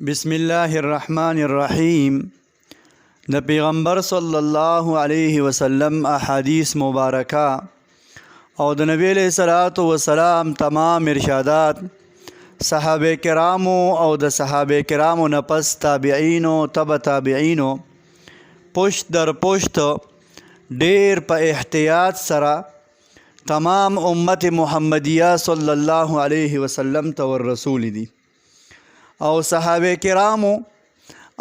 بسم الله الرحمن الرحیم. د پیغمبر صلی الله علیه وسلم احادیث مبارکه او د نبی علیہ الصلوۃ والسلام تمام ارشادات صحابه کرامو او د صحابه کرامو نه پس تابعینو تبع تابعینو پشت در پشت ډیر په احتیاط سره تمام امت محمدیه صلی الله علیه وسلم ته ور رسول دي او صحابه کرامو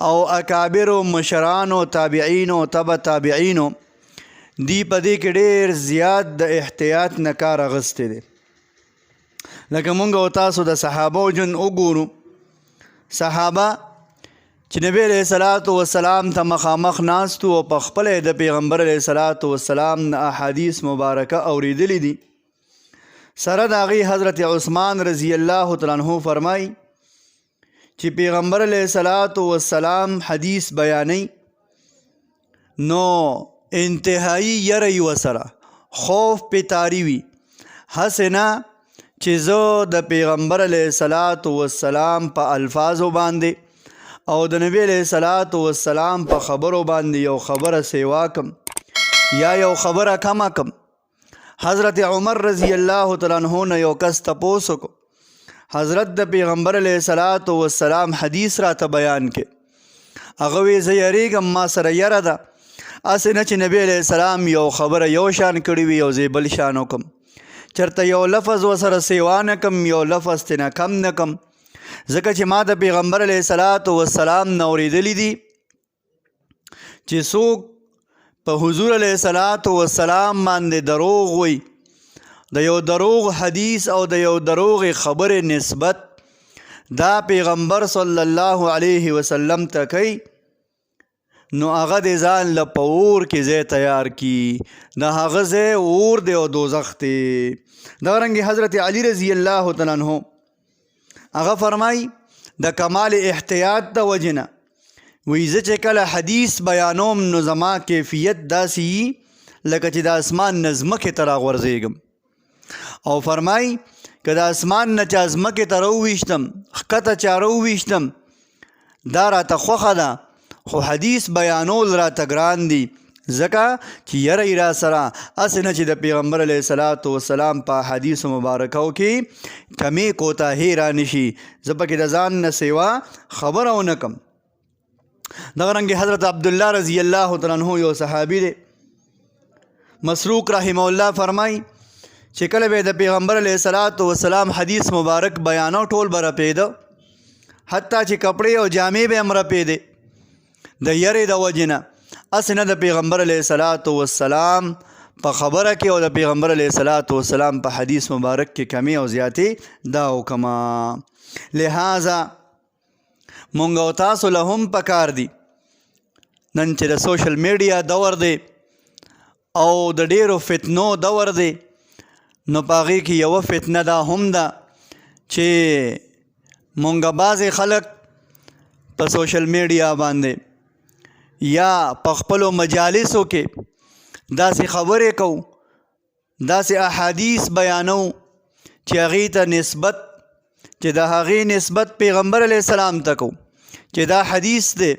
او اکابر مشرانو تابعینو تبع تابعینو دی په دې کې ډېر زیات د احتیاط نه کار اخیستی دی. لکه مونږ او تاسو د صحابو جن وګورو، صحابه چې نبی علیہ الصلوۃ والسلام ته مخامخ ناستو او په خپل د پیغمبر علیہ الصلوۃ والسلام نه احادیث مبارکه اوریدلی دي. سره د هغې حضرت عثمان رضی الله تعالی عنہ فرمایي چې پیغمبر علیہ الصلوۃ والسلام حدیث بیانی نو انتهایی یره یې ورسره خوف پې طاری وي، هسې نه چې زه د پیغمبر علیہ الصلوۃ والسلام په الفاظو باندې او د نبی علیہ الصلوۃ والسلام په خبرو باندې یو خبره سیوا کم یا یو خبره کمه کم. حضرت عمر رضی الله تعالی عنہ نه یو کس تپوس وکړو، حضرت د پیغمبر علیہ الصلوۃ والسلام حدیث راته بیان کې، هغه وی زه یریږم ما سره یره ده، هسې نه چې نبی علیہ السلام یو خبره یو شان کړي وي او زه بل شان وکم، چېرته یو لفظ ورسره سیوا نه کم یو لفظ ترې نه کم نه کم، ځکه چې ما د پیغمبر علیہ الصلوۃ والسلام نه اورېدلي دي چې څوک په حضور علیہ الصلوۃ والسلام باندې دروغ وي، د یو دروغ حدیث او د یو دروغ خبر نسبت دا پیغمبر صلی الله علیه وسلم ته کوي، نو هغه د ځان له په اور کې ځای تیار کی، د هغه ځای اور دی او دوزخ دی. دغرنګې حضرت علی رضی الله تعالی عنہ هغه فرمایي د کمال احتیاط د وجې نه وایي زه چې کله حدیث بیانوم نو زما کیفیت داسې وي لکه چې د اسمان نه ځمکې ته راغورځېږم، او فرمای که د اسمان نه چا ځمکې ته راوویشتم ښکته چا راوویشتم دا راته خوښه ده، خو حدیث بیانول راته ګران دي، ځکه چې یره یې را سره هسې نه چې د پیغمبر علیہ الصلوۃ والسلام په حدیثو مبارکو کې کمې کوتاهي را نشي، زه پکې د ځان نه سیوا خبره ونه کم. دغرنګې حضرت عبدالله رضی الله تعالی عنہ یو صحابي دی، مسروق رحمه الله فرمای چې کله به د پیغمبر علیہ الصلوۃ والسلام حدیث مبارک بیانو ټول به رپېده، حتی چې کپړې او جامې به هم رپېدې د یرې د وجې نه، هسې نه د پیغمبر علیہ الصلوۃ والسلام په خبره کې او د پیغمبر علیہ الصلوۃ والسلام په حدیث مبارک کې کمی او زیاتې دا وکما. لہذا مونږ او تاسو له هم پکار دي نن چې د سوشل میډیا دور دی او د ډیرو فتنو دور دی، نو په هغې کې یوه فتنه دا هم ده چې مونږ بعضې خلک په سوشل میډیا باندې یا په خپلو مجالسو کې داسې خبرې کوو، داسې احادیث بیانو چې هغې ته نسبت چې د هغې نسبت پیغمبر علیہ السلام ته کوو چې دا حدیث دی،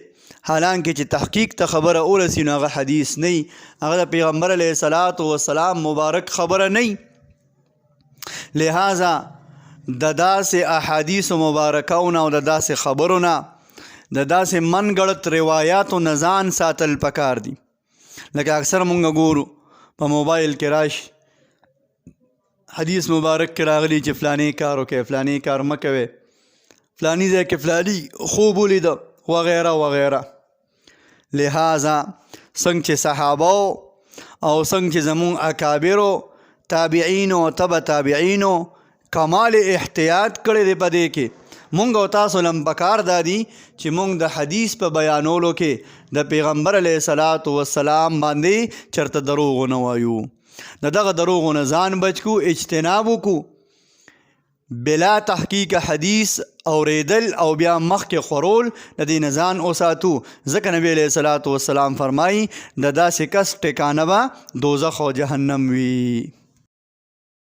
حالانکه چې تحقیق ته خبره ورسي نو هغه حدیث نه وي، هغه د پیغمبر علیہ الصلوۃ والسلام مبارک خبره نه وي. لہذا د داسې احادیث مبارکونه او د داسې خبرونه د داسې منګړت روایاتو نه ځان ساتل پکار دي. لکه اکثر مونږ ګورو په موبایل کې راشي حدیث مبارک کې راغلی چې فلانې کار وکړئ، فلانې کار مه کوئ، فلاني ځای کې فلاني خوب ولیده وغیره وغیره. لہذا څنګه چې صحابه او څنګه چې زمونږ اکابرو تابعینو تبع تابعینو کمال احتیاط کړی دی په دې کې، مونږ او تاسو لم پکار دا دي چې مونږ د حدیث په بیانولو کې د پیغمبر علیہ الصلوۃ والسلام باندې چرته دروغ نه وایو، د دغه دروغو نه ځان بچ کو، اجتناب وکړو، بلا تحقیق حدیث اوریدل او بیا مخکې خورول د دې نه ځان وساتو، ځکه نبی علیہ الصلوۃ والسلام فرمایي د داسې کس ټکانه به دوزخ او جهنم وي.